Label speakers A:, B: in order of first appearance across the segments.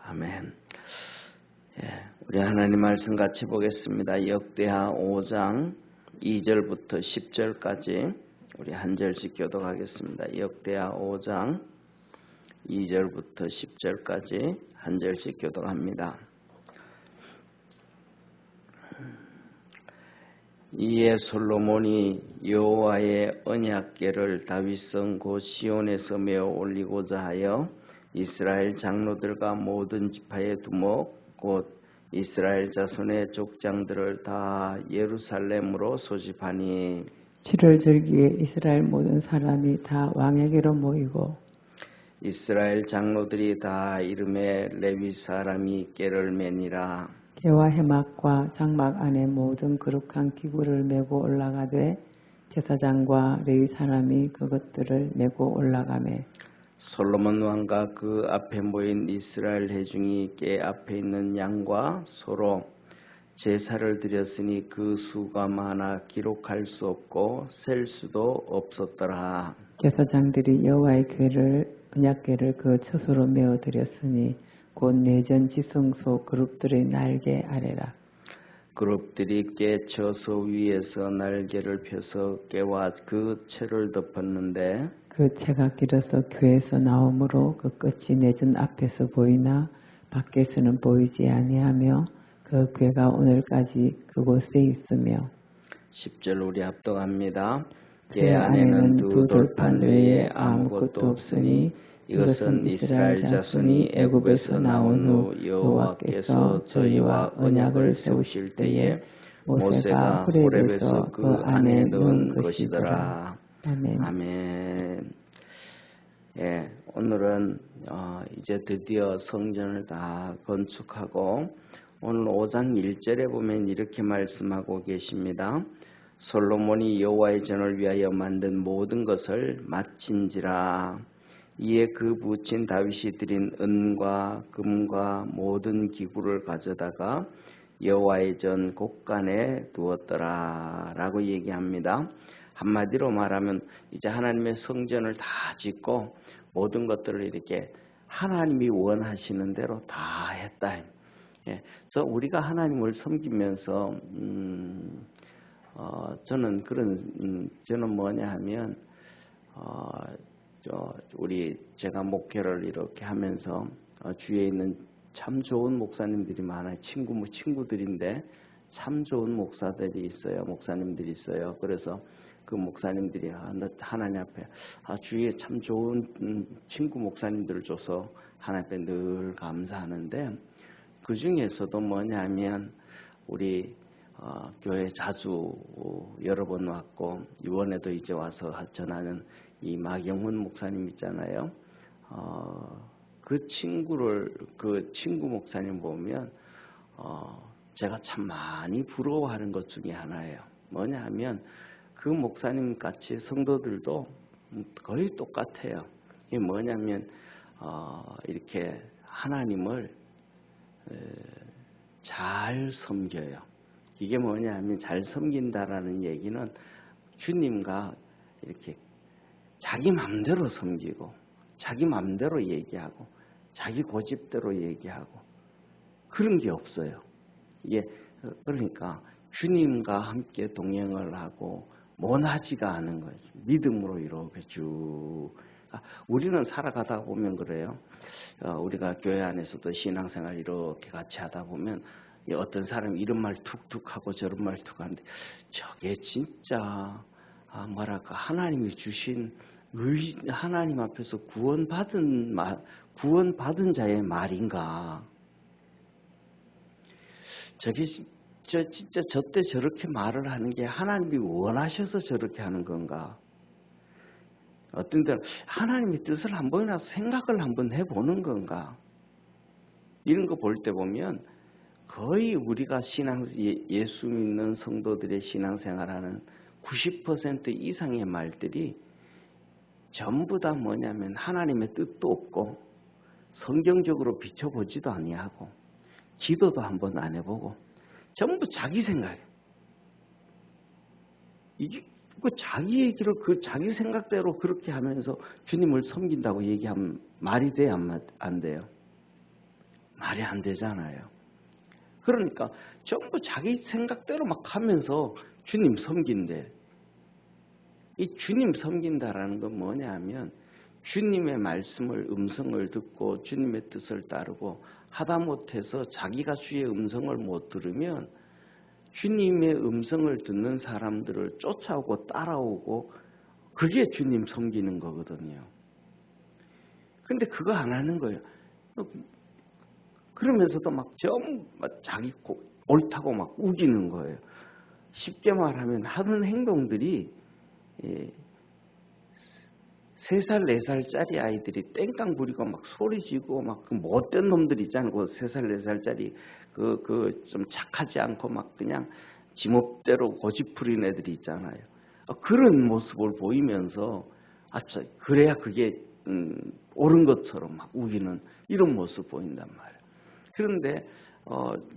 A: 아멘. 우리 하나님 말씀 같이 보겠습니다. 역대하 5장 2절부터 10절까지 우리 한 절씩 교독하겠습니다. 역대하 5장 2절부터 10절까지 한 절씩 교독합니다. 이에 솔로몬이 여호와의 언약궤를 다윗성 곧 시온에서 메어 올리고자 하여 이스라엘 장로들과 모든 지파의 두목 곧 이스라엘 자손의 족장들을 다 예루살렘으로 소집하니
B: 7월 절기에 이스라엘 모든 사람이 다 왕에게로 모이고
A: 이스라엘 장로들이 다 이름에 레위 사람이 궤를 매니라.
B: 개와 해막과 장막 안에 모든 거룩한 기구를 메고 올라가되 제사장과 레위 사람이 그것들을 메고 올라가매
A: 솔로몬 왕과 그 앞에 모인 이스라엘 회중이 궤 앞에 있는 양과 소로 제사를 드렸으니 그 수가 많아 기록할 수 없고 셀 수도 없었더라.
B: 제사장들이 여호와의 궤를 언약궤를 그 처소로 메어 드렸으니 곧 내전 지성소 그룹들의 날개 아래라.
A: 그룹들이 궤 처소 위에서 날개를 펴서 궤와 그 채를 덮었는데
B: 그 채가 길어서 궤에서 나오므로 그 끝이 내전 앞에서 보이나 밖에서는 보이지 아니하며 그 궤가 오늘까지 그곳에 있으며
A: 10절 우리 합독합니다.
B: 궤 안에는 두 돌판 외에 아무것도 없으니 이것은 이스라엘 자손이 애굽에서 나온 후 여호와께서 저희와 언약을 세우실 때에 모세가 호렙에서 그 안에 넣은 것이더라. 아멘.
A: 아멘. 오늘은 이제 드디어 성전을 다 건축하고 오늘 5장 1절에 보면 이렇게 말씀하고 계십니다. 솔로몬이 여호와의 전을 위하여 만든 모든 것을 마친지라. 이에 그 부친 다윗이 드린 은과 금과 모든 기구를 가져다가 여호와의 전 곳간에 두었더라 라고 얘기합니다. 한마디로 말하면 이제 하나님의 성전을 다 짓고 모든 것들을 이렇게 하나님이 원하시는 대로 다 했다. 그래서 우리가 하나님을 섬기면서 저는 뭐냐 하면 제가 목회를 이렇게 하면서 주위에 있는 참 좋은 목사님들이 많아요. 친구들인데 참 좋은 목사님들이 있어요. 그래서 그 목사님들이 하나님 앞에 주위에 참 좋은 친구 목사님들을 줘서 하나님 앞에 늘 감사하는데 그 중에서도 뭐냐면 우리 교회 자주 여러 번 왔고 이번에도 이제 와서 전하는 이 마경훈 목사님 있잖아요. 그 친구 목사님 보면 제가 참 많이 부러워하는 것 중에 하나예요. 뭐냐 하면 그 목사님 같이 성도들도 거의 똑같아요. 이게 뭐냐면 이렇게 하나님을 잘 섬겨요. 이게 뭐냐 하면 잘 섬긴다라는 얘기는 주님과 이렇게 자기 마음대로 섬기고 자기 마음대로 얘기하고 자기 고집대로 얘기하고 그런 게 없어요. 이게 그러니까 주님과 함께 동행을 하고 모나지가 않은 거죠. 믿음으로 이렇게 쭉. 우리는 살아가다 보면 그래요. 우리가 교회 안에서도 신앙생활 이렇게 같이 하다 보면 어떤 사람이 이런 말 툭툭 하고 저런 말 툭 하는데 저게 진짜 하나님이 주신 하나님 앞에서 구원받은 자의 말인가? 저게 진짜 저때 저렇게 말을 하는 게 하나님이 원하셔서 저렇게 하는 건가? 어떤 때는 하나님의 뜻을 한 번이라도 생각을 한번 해보는 건가? 이런 거 볼 때 보면 거의 우리가 예수 믿는 성도들의 신앙생활하는 90% 이상의 말들이 전부 다 뭐냐면 하나님의 뜻도 없고 성경적으로 비춰보지도 아니하고 기도도 한번 안 해보고 전부 자기 생각이에요. 이게 자기 얘기를 자기 생각대로 그렇게 하면서 주님을 섬긴다고 얘기하면 말이 돼요, 안 돼요? 말이 안 되잖아요. 그러니까 전부 자기 생각대로 막 하면서 주님 섬긴대. 이 주님 섬긴다라는 건 뭐냐 하면 주님의 말씀을 음성을 듣고 주님의 뜻을 따르고 하다 못해서 자기가 주의 음성을 못 들으면 주님의 음성을 듣는 사람들을 쫓아오고 따라오고 그게 주님 섬기는 거거든요. 근데 그거 안 하는 거예요. 그러면서도 막 전부 자기 옳다고 막 우기는 거예요. 쉽게 말하면 하는 행동들이 3살, 4살짜리 아이들이 땡깡 부리고 막 소리지고 막 그 못된 놈들 있잖아요. 그 3살, 4살짜리 좀 착하지 않고 막 그냥 지멋대로 고집 부린 애들이 있잖아요. 그런 모습을 보이면서 그래야 그게 옳은 것처럼 막 우기는 이런 모습 보인단 말이에요. 그런데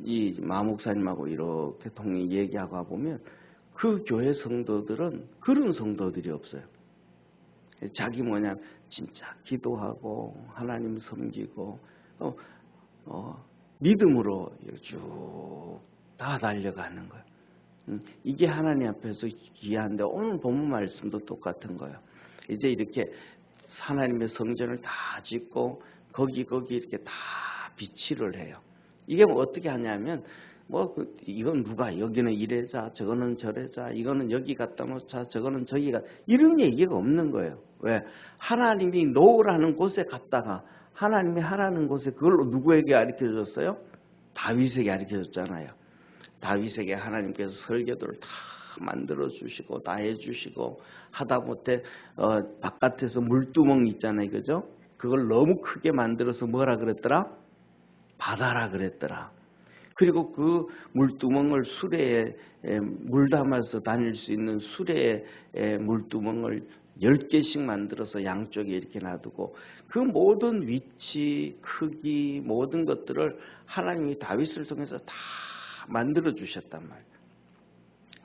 A: 이 마목사님하고 이렇게 통일 얘기하고 보면 그 교회 성도들은 그런 성도들이 없어요. 자기 진짜 기도하고 하나님 섬기고 믿음으로 쭉 다 달려가는 거예요. 이게 하나님 앞에서 귀한데 오늘 본문 말씀도 똑같은 거예요. 이제 이렇게 하나님의 성전을 다 짓고 거기 이렇게 다 비치를 해요. 이게 어떻게 하냐면 이건 누가 여기는 이래자 저거는 저래자 이거는 여기 갖다 놓자 저거는 저기 이런 얘기가 없는 거예요. 왜? 하나님이 놓으라는 곳에 갔다가 하나님이 하라는 곳에 그걸로 누구에게 가르쳐줬어요? 다윗에게 가르쳐줬잖아요. 다윗에게 하나님께서 설교들을 다 만들어 주시고 다 해주시고 하다 못해 바깥에서 물두멍 있잖아요. 그죠? 그걸 너무 크게 만들어서 뭐라 그랬더라? 바다라 그랬더라. 그리고 그 물두멍을 수레에 물 담아서 다닐 수 있는 수레에 물두멍을 10개씩 만들어서 양쪽에 이렇게 놔두고 그 모든 위치, 크기, 모든 것들을 하나님이 다윗을 통해서 다 만들어 주셨단 말이에요.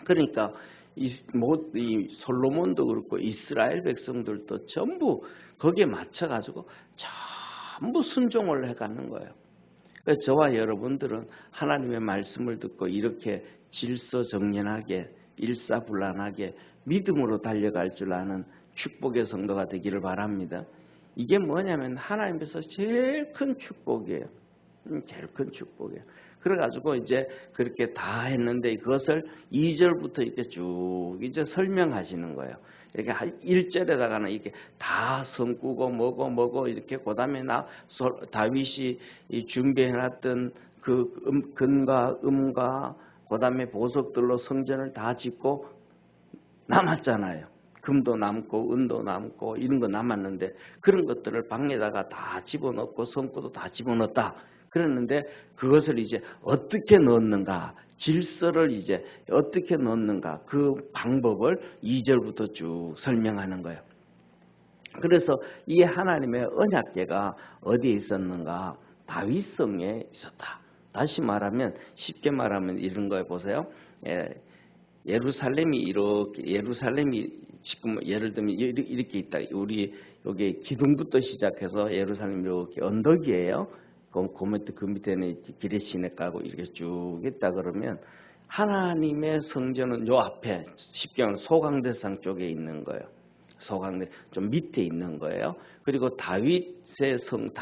A: 그러니까 이 솔로몬도 그렇고 이스라엘 백성들도 전부 거기에 맞춰가지고 전부 순종을 해가는 거예요. 그래서 저와 여러분들은 하나님의 말씀을 듣고 이렇게 질서정연하게 일사불란하게 믿음으로 달려갈 줄 아는 축복의 성도가 되기를 바랍니다. 이게 뭐냐면 하나님께서 제일 큰 축복이에요. 제일 큰 축복이에요. 그래가지고 이제 그렇게 다 했는데 그것을 2절부터 이렇게 쭉 이제 설명하시는 거예요. 이렇게 1절에다가는 이렇게 다 성꾸고 뭐고 이렇게 그다음에 다윗이 준비해놨던 그 근과 음과 그다음에 보석들로 성전을 다 짓고 남았잖아요. 금도 남고 은도 남고 이런 거 남았는데 그런 것들을 방에다가 다 집어넣고 성구도 다 집어넣었다. 그랬는데 그것을 이제 어떻게 넣는가 질서를 이제 어떻게 넣는가 그 방법을 2절부터 쭉 설명하는 거예요. 그래서 이 하나님의 언약궤가 어디에 있었는가? 다윗성에 있었다. 다시 말하면 쉽게 말하면 이런 거에 보세요. 예루살렘이 지금 예를 들면 이렇게 있다. 우리 여기 기둥부터 시작해서 예루살렘 이렇게 언덕이에요. 그 밑에는 기레 시내가고 이렇게 쭉 있다 그러면 하나님의 성전은 요 앞에 쉽게 말하면 소강대상 쪽에 있는 거예요. 소강대 좀 밑에 있는 거예요. 그리고 다윗성은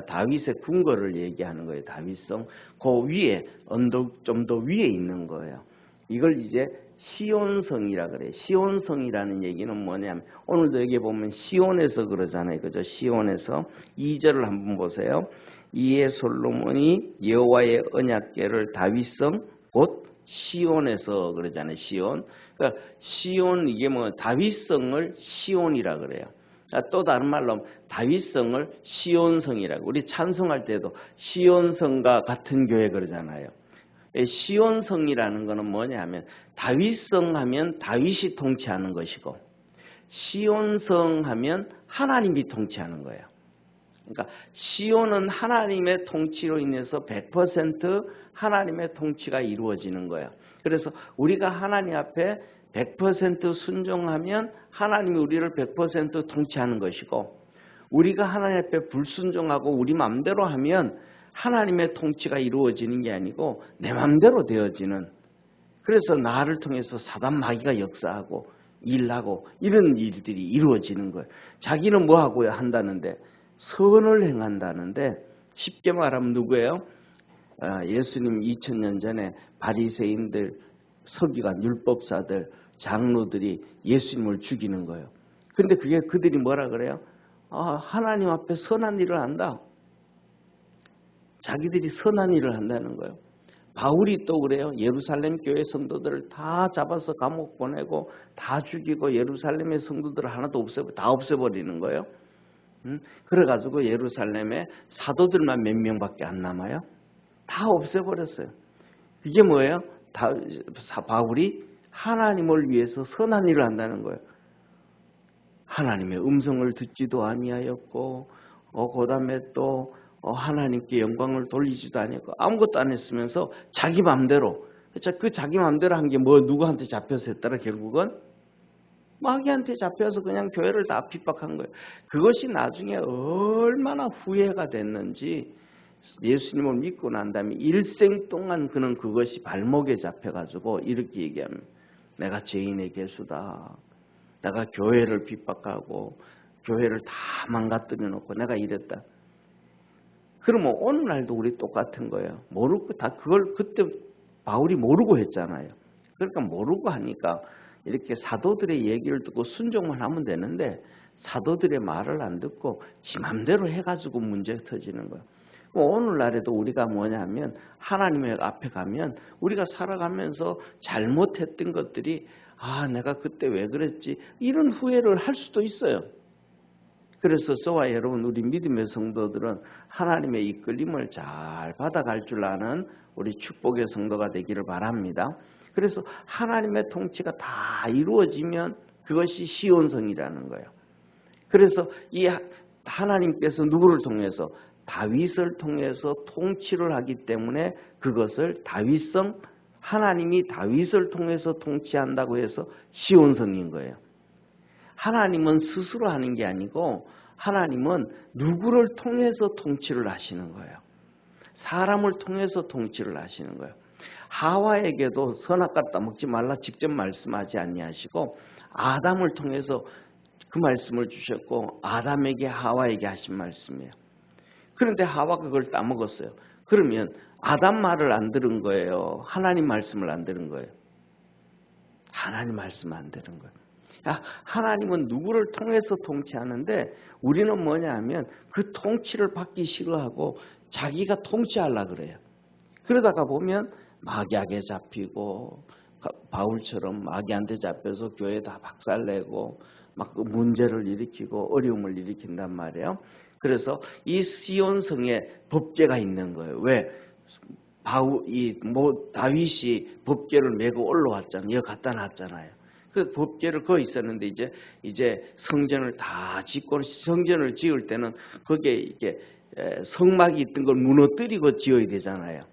A: 다윗의 궁궐을 얘기하는 거예요. 다윗성 그 위에 언덕 좀 더 위에 있는 거예요. 이걸 이제 시온성이라 그래요. 시온성이라는 얘기는 뭐냐면 오늘도 여기 보면 시온에서 그러잖아요. 그죠? 시온에서 2절을 한번 보세요. 이에 솔로몬이 여호와의 언약궤를 다윗성 곧 시온에서 그러잖아요. 시온. 그러니까 시온 이게 다윗성을 시온이라 그래요. 또 다른 말로 다윗성을 시온성이라고. 우리 찬송할 때도 시온성과 같은 교회 그러잖아요. 시온성이라는 것은 뭐냐면 다윗성 하면 다윗이 통치하는 것이고 시온성 하면 하나님이 통치하는 거예요. 그러니까 시온은 하나님의 통치로 인해서 100% 하나님의 통치가 이루어지는 거예요. 그래서 우리가 하나님 앞에 100% 순종하면 하나님이 우리를 100% 통치하는 것이고 우리가 하나님 앞에 불순종하고 우리 마음대로 하면 하나님의 통치가 이루어지는 게 아니고 내 마음대로 되어지는, 그래서 나를 통해서 사단 마귀가 역사하고 일하고 이런 일들이 이루어지는 거예요. 자기는 뭐하고 한다는데 선을 행한다는데, 쉽게 말하면 누구예요? 예수님 2000년 전에 바리새인들, 서기관, 율법사들, 장로들이 예수님을 죽이는 거예요. 근데 그게 그들이 뭐라 그래요? 하나님 앞에 선한 일을 한다. 자기들이 선한 일을 한다는 거예요. 바울이 또 그래요. 예루살렘 교회 성도들을 다 잡아서 감옥 보내고 다 죽이고 예루살렘의 성도들을 하나도 다 없애버리는 거예요. 그래가지고 예루살렘에 사도들만 몇 명밖에 안 남아요. 다 없애버렸어요. 이게 뭐예요? 바울이 하나님을 위해서 선한 일을 한다는 거예요. 하나님의 음성을 듣지도 아니하였고, 그 다음에 또 하나님께 영광을 돌리지도 아니었고 아무것도 안 했으면서 자기 마음대로, 그 자기 마음대로 한 게 누구한테 잡혀서 했더라? 결국은 마귀한테 잡혀서 그냥 교회를 다 핍박한 거예요. 그것이 나중에 얼마나 후회가 됐는지, 예수님을 믿고 난 다음에 일생 동안 그는 그것이 발목에 잡혀가지고 이렇게 얘기하면, 내가 죄인의 개수다. 내가 교회를 핍박하고 교회를 다 망가뜨려 놓고 내가 이랬다. 그러면 오늘날도 우리 똑같은 거예요. 모르고 다 그걸 그때 바울이 모르고 했잖아요. 그러니까 모르고 하니까 이렇게 사도들의 얘기를 듣고 순종만 하면 되는데, 사도들의 말을 안 듣고 지 맘대로 해가지고 문제가 터지는 거예요. 오늘날에도 우리가 뭐냐면 하나님의 앞에 가면 우리가 살아가면서 잘못했던 것들이 내가 그때 왜 그랬지, 이런 후회를 할 수도 있어요. 그래서 저와 여러분, 우리 믿음의 성도들은 하나님의 이끌림을 잘 받아갈 줄 아는 우리 축복의 성도가 되기를 바랍니다. 그래서 하나님의 통치가 다 이루어지면 그것이 시온성이라는 거예요. 그래서 이 하나님께서 누구를 통해서? 다윗을 통해서 통치를 하기 때문에 그것을 다윗성, 하나님이 다윗을 통해서 통치한다고 해서 시온성인 거예요. 하나님은 스스로 하는 게 아니고 하나님은 누구를 통해서 통치를 하시는 거예요. 사람을 통해서 통치를 하시는 거예요. 하와에게도 선악과를 따먹지 말라 직접 말씀하지 아니하시고 아담을 통해서 그 말씀을 주셨고 아담에게 하와에게 하신 말씀이에요. 그런데 하와가 그걸 따먹었어요. 그러면 아담 말을 안 들은 거예요? 하나님 말씀을 안 들은 거예요? 하나님 말씀 안 들은 거예요. 하나님은 누구를 통해서 통치하는데 우리는 뭐냐 하면 그 통치를 받기 싫어하고 자기가 통치하려고 그래요. 그러다가 보면 마귀에게 잡히고, 바울처럼 마귀한테 잡혀서 교회 다 박살내고 막 그 문제를 일으키고 어려움을 일으킨단 말이에요. 그래서 이 시온성에 법궤가 있는 거예요. 왜? 다윗이 법궤를 메고 올라왔잖아요. 여기 갖다 놨잖아요. 그 법궤를 거기 있었는데 이제 성전을 다 짓고, 성전을 지을 때는 거기에 이게 성막이 있던 걸 무너뜨리고 지어야 되잖아요.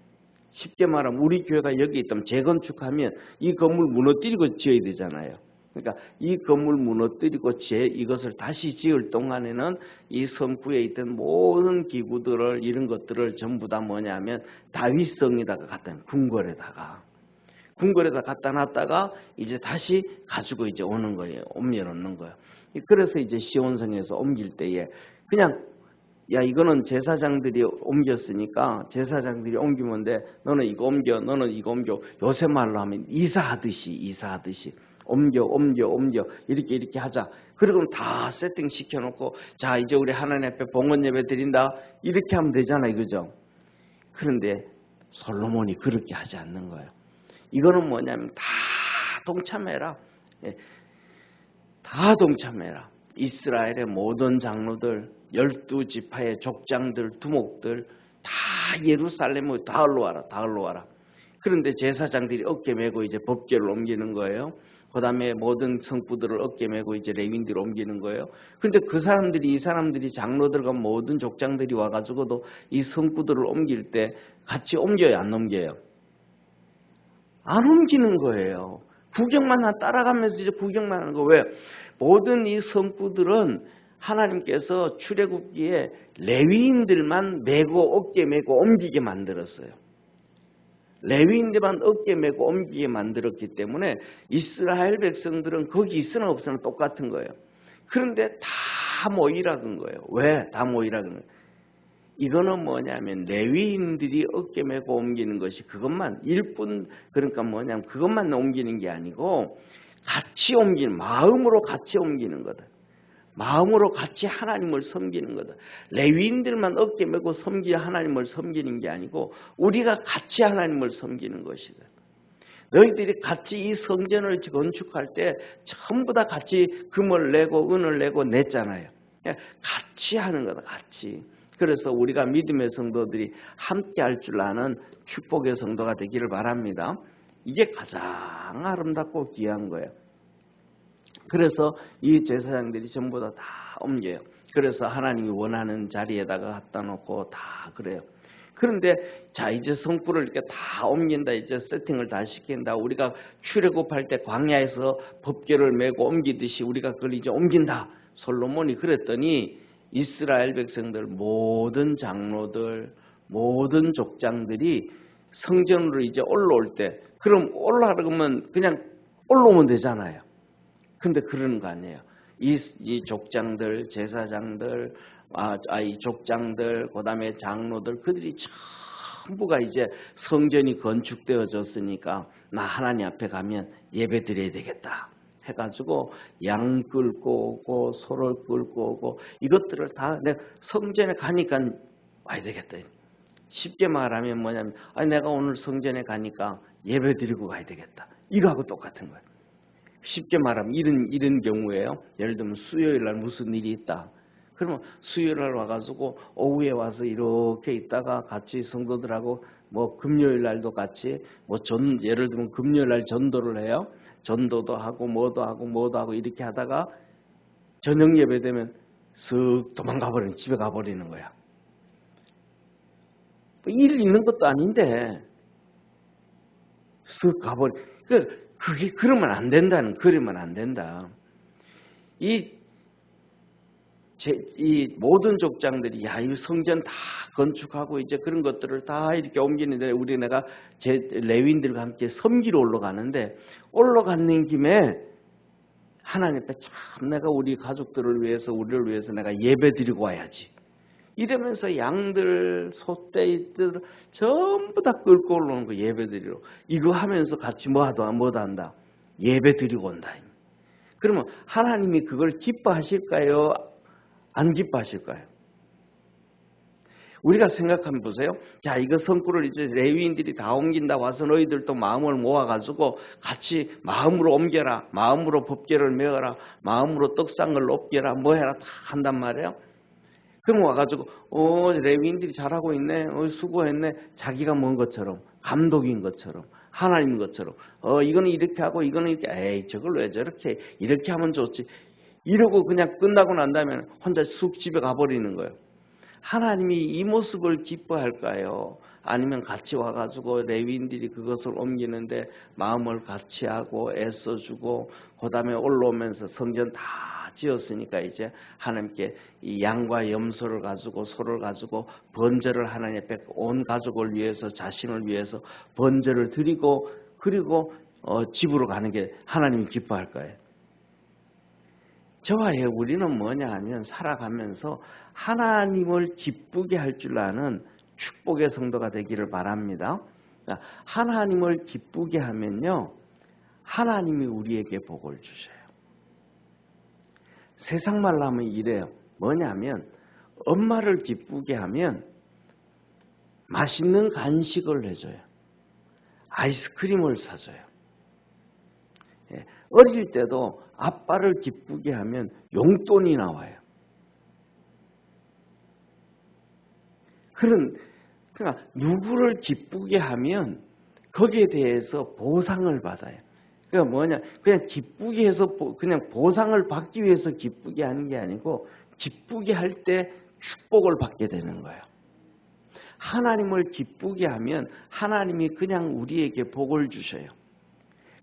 A: 쉽게 말하면 우리 교회가 여기 있다면 재건축하면 이 건물 무너뜨리고 지어야 되잖아요. 그러니까 이 건물 무너뜨리고 이것을 다시 지을 동안에는 이 성부에 있던 모든 기구들을, 이런 것들을 전부 다 뭐냐면 다윗성에다가 갖다 궁궐에다 갖다 놨다가 이제 다시 가지고 이제 오는 거예요. 옮겨놓는 거예요. 그래서 이제 시온성에서 옮길 때에 그냥 이거는 제사장들이 옮겼으니까 제사장들이 옮기면 돼. 너는 이거 옮겨, 너는 이거 옮겨. 요새 말로 하면 이사하듯이 옮겨 이렇게 하자. 그리고 다 세팅 시켜놓고 자 이제 우리 하나님 앞에 봉헌 예배 드린다 이렇게 하면 되잖아요, 그죠? 그런데 솔로몬이 그렇게 하지 않는 거예요. 이거는 뭐냐면 다 동참해라. 다 동참해라. 이스라엘의 모든 장로들, 12지파의 족장들, 두목들 다 예루살렘으로 다 올라와라. 그런데 제사장들이 어깨 메고 이제 법궤를 옮기는 거예요. 그 다음에 모든 성부들을 어깨 메고 이제 레위인들을 옮기는 거예요. 그런데 이 사람들이 장로들과 모든 족장들이 와가지고도 이 성부들을 옮길 때 같이 옮겨요, 안 옮겨요? 안 옮기는 거예요. 구경만 따라가면서 이제 구경만 하는 거. 왜? 모든 이 성부들은 하나님께서 출애굽기에 레위인들만 메고 어깨 메고 옮기게 만들었어요. 레위인들만 어깨 메고 옮기게 만들었기 때문에 이스라엘 백성들은 거기 있으나 없으나 똑같은 거예요. 그런데 다 모이라는 거예요. 왜 다 모이라는 거예요? 이거는 뭐냐면 레위인들이 어깨 메고 옮기는 것이 그것만 일뿐, 그러니까 뭐냐면 그것만 옮기는 게 아니고 같이 옮기는, 마음으로 같이 옮기는 거다. 마음으로 같이 하나님을 섬기는 거다. 레위인들만 어깨 메고 하나님을 섬기는 게 아니고 우리가 같이 하나님을 섬기는 것이다. 너희들이 같이 이 성전을 건축할 때 전부 다 같이 금을 내고 은을 내고 냈잖아요. 같이 하는 거다. 같이. 그래서 우리가 믿음의 성도들이 함께 할 줄 아는 축복의 성도가 되기를 바랍니다. 이게 가장 아름답고 귀한 거예요. 그래서 이 제사장들이 전부 다 옮겨요. 그래서 하나님이 원하는 자리에다가 갖다 놓고 다 그래요. 그런데 자 이제 성불을 이렇게 다 옮긴다. 이제 세팅을 다 시킨다. 우리가 출애굽할 때 광야에서 법궤를 메고 옮기듯이 우리가 그걸 이제 옮긴다. 솔로몬이 그랬더니 이스라엘 백성들 모든 장로들 모든 족장들이 성전으로 이제 올라올 때 그럼 올라가면 그냥 올라오면 되잖아요. 근데 그러는 거 아니에요. 이 족장들, 제사장들, 이 족장들, 그 다음에 장로들, 그들이 전부가 이제 성전이 건축되어졌으니까 나 하나님 앞에 가면 예배 드려야 되겠다 해가지고 양 끌고 오고 소를 끌고 오고 이것들을 다 내가 성전에 가니까 와야 되겠다. 쉽게 말하면 뭐냐면 내가 오늘 성전에 가니까 예배 드리고 가야 되겠다. 이거하고 똑같은 거예요. 쉽게 말하면 이런 경우에요. 예를 들면 수요일 날 무슨 일이 있다. 그러면 수요일 날 와가지고 오후에 와서 이렇게 있다가 같이 성도들하고 뭐 금요일 날도 같이 예를 들면 금요일 날 전도를 해요. 전도도 하고 뭐도 하고 이렇게 하다가 저녁 예배 되면 쓱 도망가 버리는, 집에 가버리는 거야. 일 있는 것도 아닌데 쓱 가버리. 그게 그러면 안 된다는, 그러면 안 된다. 이 모든 족장들이 이 성전 다 건축하고 이제 그런 것들을 다 이렇게 옮기는데 내가 레위인들과 함께 섬기러 올라가는데 올라가는 김에 하나님 앞에 참 내가 우리 가족들을 위해서 우리를 위해서 내가 예배 드리고 와야지. 이러면서 양들, 소떼들 전부 다 끌고 올라오는 거 예배 드리러. 이거 하면서 같이 뭐도 한다. 예배 드리고 온다. 그러면 하나님이 그걸 기뻐하실까요? 안 기뻐하실까요? 우리가 생각하면 보세요. 자, 이거 성구를 이제 레위인들이 다 옮긴다 와서 너희들도 마음을 모아가지고 같이 마음으로 옮겨라. 마음으로 법궤를 메어라. 마음으로 떡상을 높여라. 뭐 해라 다 한단 말이에요. 그럼 와가지고 레위인들이 잘하고 있네. 수고했네. 자기가 뭔 것처럼 감독인 것처럼 하나님인 것처럼 이거는 이렇게 하고 이거는 이렇게 에이 저걸 왜 저렇게 이렇게 하면 좋지. 이러고 그냥 끝나고 난 다음에 혼자 쑥 집에 가버리는 거예요. 하나님이 이 모습을 기뻐할까요? 아니면 같이 와가지고 레위인들이 그것을 옮기는데 마음을 같이 하고 애써주고 그 다음에 올라오면서 성전 다 지었으니까 이제 하나님께 이 양과 염소를 가지고 소를 가지고 번제를 하나님 앞에 온 가족을 위해서 자신을 위해서 번제를 드리고 그리고 집으로 가는 게 하나님이 기뻐할까요? 저와 우리는 뭐냐 하면 살아가면서 하나님을 기쁘게 할 줄 아는 축복의 성도가 되기를 바랍니다. 하나님을 기쁘게 하면요, 하나님이 우리에게 복을 주셔요. 세상 말로 하면 이래요. 뭐냐면 엄마를 기쁘게 하면 맛있는 간식을 해줘요. 아이스크림을 사줘요. 어릴 때도 아빠를 기쁘게 하면 용돈이 나와요. 그러니까 누구를 기쁘게 하면 거기에 대해서 보상을 받아요. 그러니까 뭐냐, 그냥 기쁘게 해서 그냥 보상을 받기 위해서 기쁘게 하는 게 아니고 기쁘게 할 때 축복을 받게 되는 거예요. 하나님을 기쁘게 하면 하나님이 그냥 우리에게 복을 주셔요.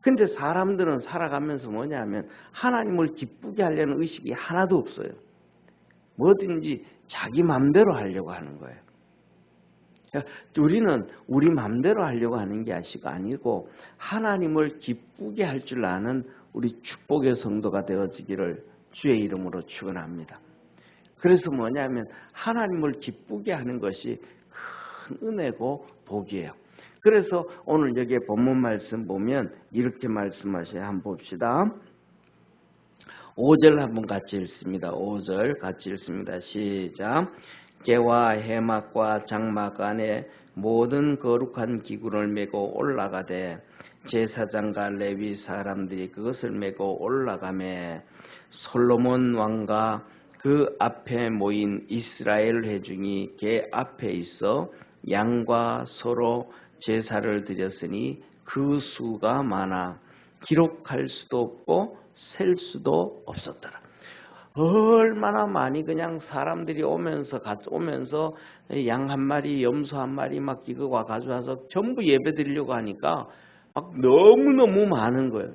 A: 근데 사람들은 살아가면서 뭐냐 하면 하나님을 기쁘게 하려는 의식이 하나도 없어요. 뭐든지 자기 맘대로 하려고 하는 거예요. 우리는 우리 맘대로 하려고 하는 게 아니고 하나님을 기쁘게 할 줄 아는 우리 축복의 성도가 되어지기를 주의 이름으로 축원합니다. 그래서 뭐냐면 하나님을 기쁘게 하는 것이 큰 은혜고 복이에요. 그래서 오늘 여기 본문 말씀 보면 이렇게 말씀하셔요. 한번 봅시다. 5절 한번 같이 읽습니다. 5절 같이 읽습니다. 시작. 깨와 해막과 장막 안에 모든 거룩한 기구를 메고 올라가되 제사장과 레위 사람들이 그것을 메고 올라가매 솔로몬 왕과 그 앞에 모인 이스라엘 회중이 개 앞에 있어 양과 소로 제사를 드렸으니 그 수가 많아 기록할 수도 없고 셀 수도 없었더라. 얼마나 많이 그냥 사람들이 오면서 양 한 마리, 염소 한 마리 막 이거 가져와서 전부 예배 드리려고 하니까 막 너무너무 많은 거예요.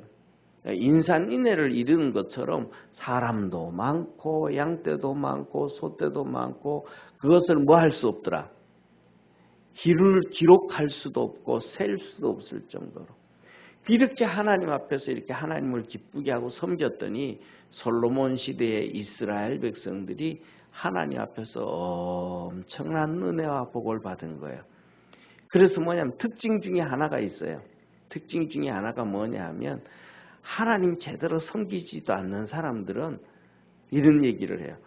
A: 인산인해를 이루는 것처럼 사람도 많고 양떼도 많고 소떼도 많고 그것을 뭐 할 수 없더라. 기록할 수도 없고 셀 수도 없을 정도로 이렇게 하나님 앞에서 이렇게 하나님을 기쁘게 하고 섬겼더니 솔로몬 시대의 이스라엘 백성들이 하나님 앞에서 엄청난 은혜와 복을 받은 거예요. 그래서 뭐냐면 특징 중에 하나가 있어요. 특징 중에 하나가 뭐냐 하면 하나님 제대로 섬기지도 않는 사람들은 이런 얘기를 해요.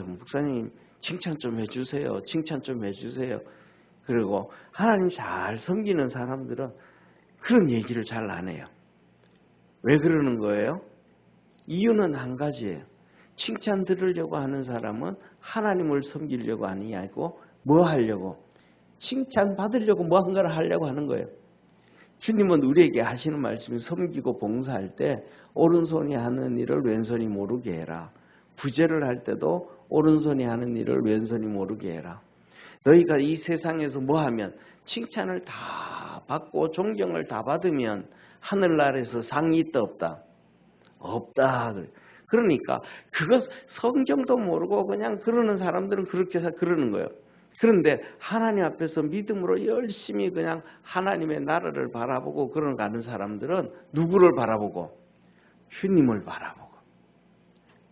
A: 목사님 칭찬 좀 해주세요. 칭찬 좀 해주세요. 그리고 하나님 잘 섬기는 사람들은 그런 얘기를 잘 안 해요. 왜 그러는 거예요? 이유는 한 가지예요. 칭찬 들으려고 하는 사람은 하나님을 섬기려고 하는 게 아니고 뭐 하려고? 칭찬 받으려고 무언가를 하려고 하는 거예요. 주님은 우리에게 하시는 말씀이 섬기고 봉사할 때 오른손이 하는 일을 왼손이 모르게 해라. 구제를 할 때도 오른손이 하는 일을 왼손이 모르게 해라. 너희가 이 세상에서 뭐 하면 칭찬을 다 받고 존경을 다 받으면 하늘나라에서 상이 있다 없다? 없다. 그러니까 그것 성경도 모르고 그냥 그러는 사람들은 그렇게 그러는 거예요. 그런데 하나님 앞에서 믿음으로 열심히 그냥 하나님의 나라를 바라보고 그런 가는 사람들은 누구를 바라보고? 주님을 바라보고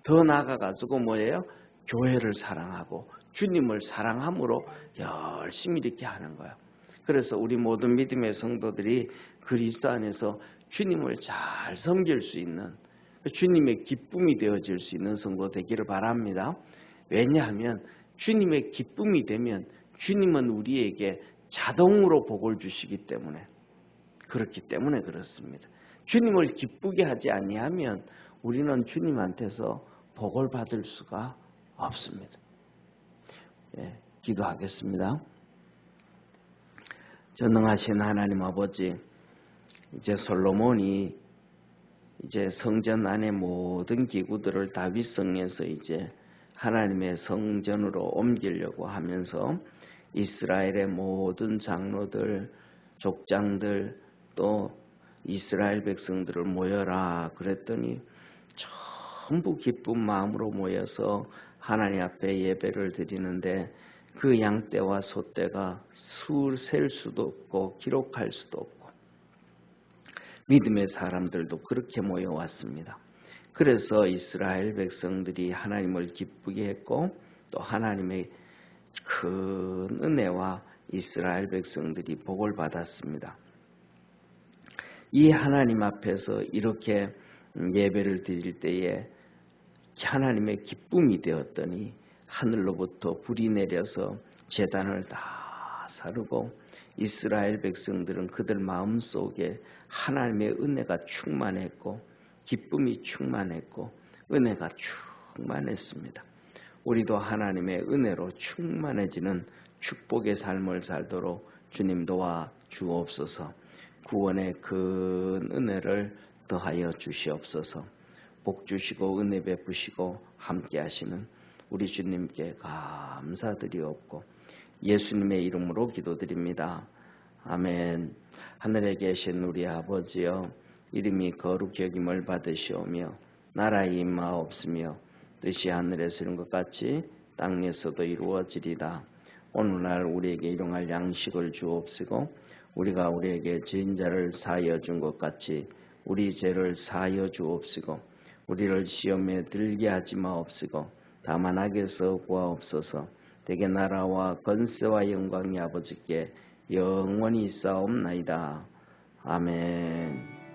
A: 더 나아가가지고 뭐예요? 교회를 사랑하고 주님을 사랑함으로 열심히 이렇게 하는 거예요. 그래서 우리 모든 믿음의 성도들이 그리스도 안에서 주님을 잘 섬길 수 있는 주님의 기쁨이 되어질 수 있는 성도 되기를 바랍니다. 왜냐하면 주님의 기쁨이 되면 주님은 우리에게 자동으로 복을 주시기 때문에 그렇기 때문에 그렇습니다. 주님을 기쁘게 하지 아니하면 우리는 주님한테서 복을 받을 수가 없습니다. 기도하겠습니다. 전능하신 하나님 아버지, 이제 솔로몬이 이제 성전 안의 모든 기구들을 다윗성에서 이제 하나님의 성전으로 옮기려고 하면서 이스라엘의 모든 장로들, 족장들 또 이스라엘 백성들을 모여라 그랬더니 전부 기쁜 마음으로 모여서 하나님 앞에 예배를 드리는데 그 양떼와 소떼가 셀 수도 없고 기록할 수도 없고 믿음의 사람들도 그렇게 모여왔습니다. 그래서 이스라엘 백성들이 하나님을 기쁘게 했고 또 하나님의 큰 은혜와 이스라엘 백성들이 복을 받았습니다. 이 하나님 앞에서 이렇게 예배를 드릴 때에 하나님의 기쁨이 되었더니 하늘로부터 불이 내려서 제단을 다 사르고 이스라엘 백성들은 그들 마음속에 하나님의 은혜가 충만했고 기쁨이 충만했고 은혜가 충만했습니다. 우리도 하나님의 은혜로 충만해지는 축복의 삶을 살도록 주님 도와 주옵소서. 구원의 큰 은혜를 더하여 주시옵소서. 복 주시고 은혜 베푸시고 함께 하시는 우리 주님께 감사드리옵고 예수님의 이름으로 기도드립니다. 아멘. 하늘에 계신 우리 아버지여, 이름이 거룩히 여김을 받으시오며 나라의 임하옵시며 뜻이 하늘에서 이룬 것 같이 땅에서도 이루어지리라. 오늘날 우리에게 일용할 양식을 주옵시고 우리가 우리에게 지은 자를 사하여 준 것 같이 우리 죄를 사하여 주옵시고 우리를 시험에 들게 하지 마옵시고 다만 악에서 구하옵소서. 대개 나라와 권세와 영광이 아버지께 영원히 있사옵나이다. 아멘.